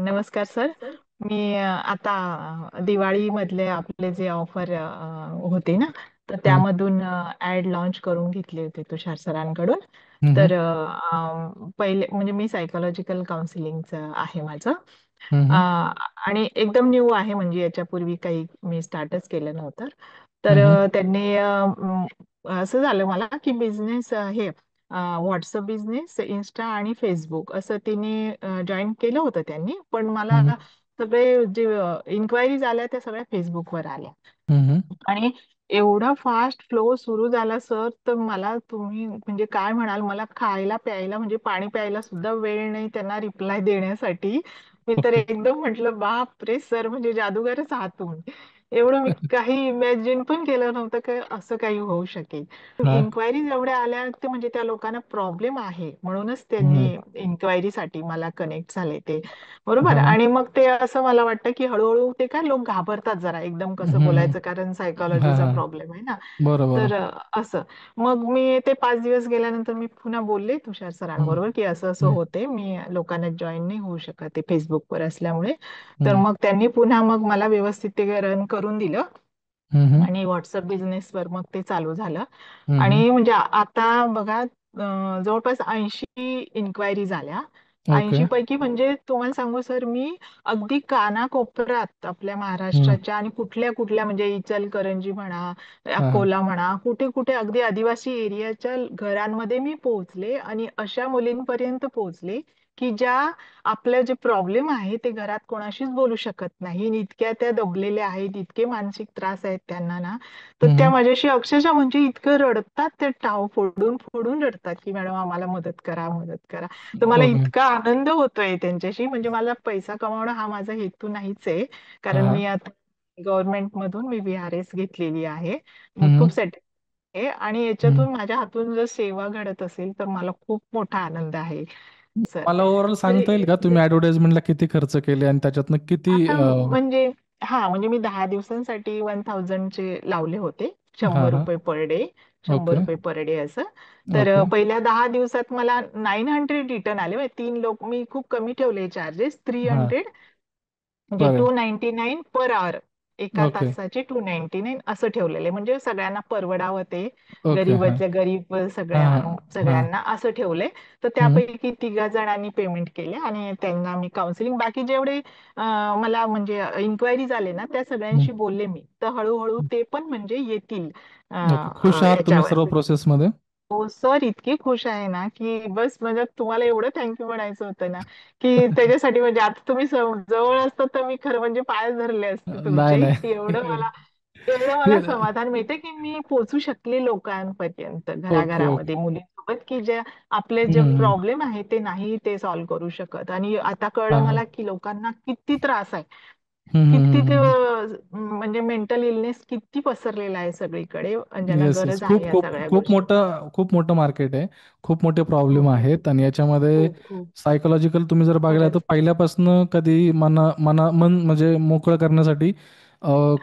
नमस्कार सर. मी आता दिवाळीमधले आपले जे ऑफर होते ना, तर हं, त्यामधून ऍड लॉन्च करून घेतले होते तुषार सरांकडून. हं, हं, तर पहिले म्हणजे मी सायकोलॉजिकल काउन्सिलिंगचं आहे माझं. हं, अ, हं, आणि एकदम न्यू आहे, म्हणजे याच्यापूर्वी काही मी स्टार्टच केलं नव्हतं. तर हं, त्यांनी असं झालं मला की बिझनेस हे व्हॉट्सअप बिझनेस, इन्स्टा आणि फेसबुक असं तिने जॉईन केलं होतं त्यांनी. पण मला हं, सगळे जे इन्क्वायरीज आल्या त्या सगळ्या फेसबुकवर आल्या. हं, हं. आणि एवढा फास्ट फ्लो सुरू झाला सर, तर मला तुम्ही म्हणजे काय म्हणाल, मला खायला प्यायला म्हणजे पाणी प्यायला सुद्धा वेळ नाही त्यांना रिप्लाय देण्यासाठी. मी तर ओके. एकदम म्हटलं बाप रे सर, म्हणजे जादूगारच आहात तुम्ही. एवढं मी काही इमॅजिन पण केलं नव्हतं की असं काही होऊ शकेल. हां, इन्क्वायरीज एवढ्या आल्या ते म्हणजे त्या लोकांना प्रॉब्लेम आहे म्हणूनच हं, त्यांनी इन्क्वायरीसाठी मला कनेक्ट झाले ते. बरोबर. हां, आणि मग ते असं मला वाटतं की हळूहळू ते काय लोक घाबरतात जरा, एकदम कसं हं, बोलायचं, कारण हां, सायकोलॉजीचा हां. प्रॉब्लेम आहे ना. बरोबर. तर असं मग मी ते 5 दिवस गेल्यानंतर मी पुन्हा बोलले तुषार हं, सरांबरोबर की असं असं हं, होते, मी लोकांना जॉईन नाही होऊ शकत ते फेसबुकवर असल्यामुळे. तर हं, मग त्यांनी पुन्हा मग मला व्यवस्थित ते रन करून दिलं. हं, हं, आणि व्हॉट्सअप बिझनेसवर मग ते चालू झालं. हं, हं. आणि म्हणजे आता बघा, जवळपास 80 इन्क्वायरी झाल्या. ओके. 80 पैकी म्हणजे तुम्हाला सांगू सर, मी अगदी कानाकोपऱ्यात आपल्या हं, महाराष्ट्राच्या आणि कुठल्या कुठल्या म्हणजे इचलकरंजी म्हणा, हां, हां. अकोला म्हणा, कुठे कुठे अगदी आदिवासी एरियाच्या घरांमध्ये मी पोहोचले आणि अशा मुलींपर्यंत पोहोचले की ज्या आपलं जे प्रॉब्लेम आहे ते घरात कोणाशीच बोलू शकत नाही, आणि इतक्या त्या दबलेल्या आहेत, इतके मानसिक त्रास आहेत त्यांना ना. तर हं, त्या हं. माझ्याशी अक्षरशः म्हणजे इतकं रडतात, ते टाव फोडून फोडून रडतात की मॅडम आम्हाला मदत करा, मदत करा. तर मला ओके. इतका आनंद होतोय त्यांच्याशी. म्हणजे मला पैसा कमावणं हा माझा हेतू नाहीच आहे, हां, कारण हां. मी आता गव्हर्नमेंट मधून मी VRS घेतलेली आहे. हं, मी हं, खूप सेटल आहे आणि हं. याच्यातून माझ्या हातून जर सेवा घडत असेल तर मला खूप मोठा आनंद आहे सर. मला ओव्हरऑल सांगता येईल का तर तुम्ही ऍडव्हर्टाइजमेंटला किती खर्च केले आणि त्याच्यातनं किती आता म्हणजे हा म्हणजे मी 10 दिवसांसाठी 1000चे लावले होते. हां, शंभर हां. रुपये पर डे. शंभर ओके, रुपये पर डे असं. तर ओके. पहिल्या 10 दिवसात मला 900 रिटर्न आले. म्हणजे 3 लोक मी खूप कमी ठेवले चार्जेस, थ्री हां, हंड्रेड म्हणजे बरं. 299 पर आवर. एका ओके. तासाचे 299 असं ठेवलेले, म्हणजे सगळ्यांना परवडावं ते. ओके. हां, गरीबातल्या गरीब हां, हां, हां. सगळ्यांना असं ठेवले. तर हं, त्यापैकी 3 जणांनी पेमेंट केले आणि त्यांना मी काउन्सिलिंग, बाकी जेवढे मला म्हणजे इन्क्वायरीज आले ना त्या हं. सगळ्यांशी बोलले मी. तर हळूहळू ते पण म्हणजे येतील ओके. खुश आहात तुम्ही याच्यावर. सर्व प्रोसेसमध्ये? हो सर, इतकी खुश आहे ना की बस, म्हणजे तुम्हाला एवढं थँक्यू म्हणायचं होतं ना की त्याच्यासाठी. म्हणजे आता तुम्ही जवळ असतात तर मी खरं म्हणजे पाय धरले असते नाही, तुमचे, नाही. की एवढं मला ते समाधान मिळते की मी पोहोचू शकले लोकांपर्यंत, ओके, ओके. घराघरामध्ये मुलींसोबत, की जे आपले जे हं, प्रॉब्लेम आहे ते नाही ते सॉल्व्ह करू शकत. आणि आता कळलं हां, हां. मला की लोकांना किती त्रास आहे, हं, हं, किती हं, ते हं. म्हणजे मेंटल इलनेस किती पसरलेला आहे सगळीकडे, आणि ज्यांना येस, येस. गरज आहे खूप, या खूप, सगळ्या खूप गोष्टी. मोठं खूप मोठं मार्केट आहे. खूप मोठे प्रॉब्लेम खूप आहेत आणि याच्यामध्ये खूप खूप सायकोलॉजिकल तुम्ही जर बघायला तर खरंच. पहिल्यापासून कधी मन म्हणजे मोकळं करण्यासाठी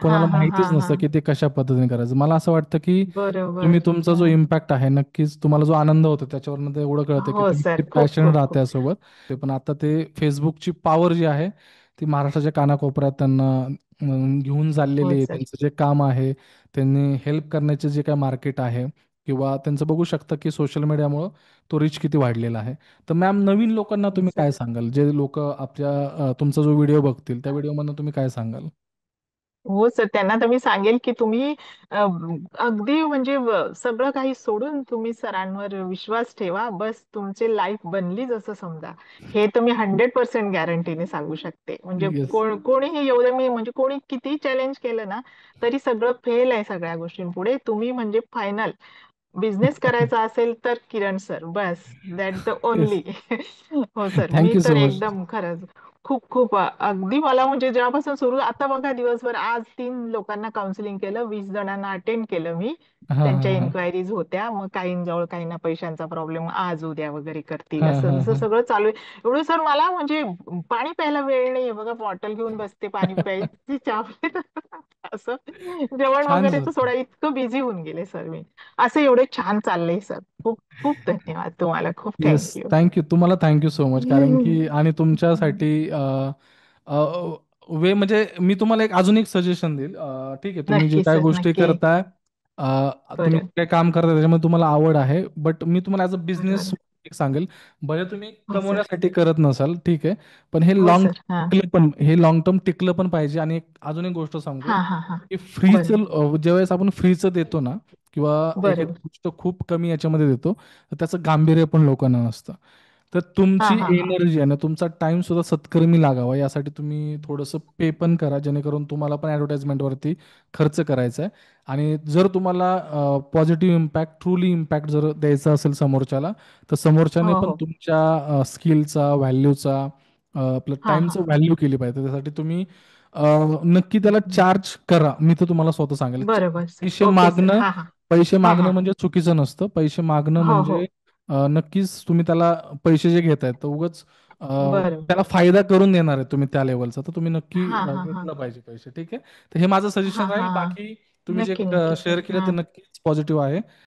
हा कोणाला हा हा माहितीच हा. नसतं की ते कशा पद्धतीने करायचं. मला असं वाटतं की तुम्ही बरोबर. तुमचा जो हम्म. इम्पॅक्ट आहे नक्कीच तुम्हाला जो आनंद होतो त्याच्यावरनं ते एवढं कळतं की हो तुम्ही सर, किती खूप पॅशन खूप राहते खूप. यासोबत. ते पण आता ते फेसबुकची पॉवर जी आहे ती महाराष्ट्राच्या कानाकोपऱ्यात त्यांना घेऊन चाललेली हो आहे. सर. त्यांचं जे काम आहे, त्यांनी हेल्प करण्याचे जे काय मार्केट आहे किंवा त्यांचं बघू शकता की सोशल मीडियामुळं तो रिच किती वाढलेला आहे. तर मॅम नवीन लोकांना हो तुम्ही सर. काय सांगाल? जे लोक आपल्या तुमचा जो व्हिडिओ बघतील त्या व्हिडिओमधून तुम्ही काय सांगाल? हो सर, त्यांना तर मी सांगेल की तुम्ही अ, अगदी म्हणजे सगळं काही सोडून तुम्ही सरांवर विश्वास ठेवा. बस तुमची लाईफ बनलीच असं समजा. हे तर मी 100% गॅरंटीने सांगू शकते. म्हणजे येस. कोणीही एवढं, मी म्हणजे कोणी किती चॅलेंज केलं ना, तरी सगळं फेल आहे सगळ्या गोष्टींपुढे. तुम्ही म्हणजे फायनल बिझनेस करायचा असेल तर किरण सर, बस. That the only. येस. हो सर, मी थँक्यू तर सो मच. एकदम खरंच खूप खूप अगदी मला म्हणजे जेव्हापासून सुरू, आता बघा दिवसभर आज 3 लोकांना काउन्सिलिंग केलं, 20 जणांना अटेंड केलं मी. हां, त्यांच्या हां, हां. इन्क्वायरीज होत्या, मग काहींजवळ काहींना पैशांचा प्रॉब्लेम, आज उद्या वगैरे करतील हां, असं हां, जसं हां. सगळं चालू आहे. एवढं सर मला म्हणजे पाणी प्यायला वेळ नाहीये बघा, बॉटल घेऊन बसते, पाणी प्यायची, चहा असं जेवण छान वगैरेच सर. सोडा, इतकं बिझी होऊन गेले सर मी. असं एवढे छान चाललंय सर. खूप खूप धन्यवाद तुम्हाला. खूप येस, थँक्यू. थँक्यू. तुम्हाला थँक्यू सो मच. कारण की आणि तुमच्यासाठी वे म्हणजे मी तुम्हाला अजून एक सजेशन देईल. ठीक आहे, तुम्ही जे नक्की काय सर, गोष्टी नक्की. करताय, तुम्ही बरं. काय काम करताय त्याच्यामध्ये तुम्हाला आवड आहे, बट मी तुम्हाला ॲज अ बिझनेस बरं. एक सांगेल. भले तुम्ही हो सर. कमवण्यासाठी करत नसाल, ठीक आहे, पण हो सर. हा. हे लॉंग टर्म टिकलं पण पाहिजे. आणि अजून एक गोष्ट सांगेल, हा हा हा. की बरं. ज्यावेळेस आपण फ्रीचं देतो ना, किंवा एखादी बरोबर. गोष्ट खूप कमी याच्यामध्ये देतो, तर त्याचं गांभीर्य पण लोकांना नसतं. तर हा तुमची हा हा. एनर्जी आणि तुमचा टाइम सुद्धा सत्कर्मी लागावा यासाठी तुम्ही थोडंसं पे पण करा, जेणेकरून तुम्हाला पण ॲडव्हर्टाईजमेंटवरती खर्च करायचा आहे. आणि जर तुम्हाला पॉझिटिव्ह इम्पॅक्ट, ट्रूली इम्पॅक्ट जर द्यायचा असेल समोरच्याला, तर समोरच्याने हो पण हो. तुमच्या स्किलचा, व्हॅल्यूचा, आपलं हा हा टाईमचं हा. व्हॅल्यू केली पाहिजे. त्यासाठी तुम्ही अ, नक्की त्याला चार्ज करा. मी तर तुम्हाला स्वतः सांगेल, बरोबर सर. पैसे ओके सर. मागणं हा हा. पैसे हा मागणं हा हा. म्हणजे चुकीचं नसतं. पैसे मागणं हो हो. म्हणजे नक्कीच तुम्ही त्याला पैसे जे घेतायत तर उगाच बरोबर. त्याला फायदा करून देणार आहे तुम्ही त्या लेवलचा, तर तुम्ही नक्की हा हा हा. घेतलं पाहिजे पैसे. ठीक आहे. तर हे माझं हा सजेशन राहील. हा हा. बाकी तुम्ही जे नक्की नक्की शेअर सर. केलं हा. ते नक्कीच पॉझिटिव्ह आहे.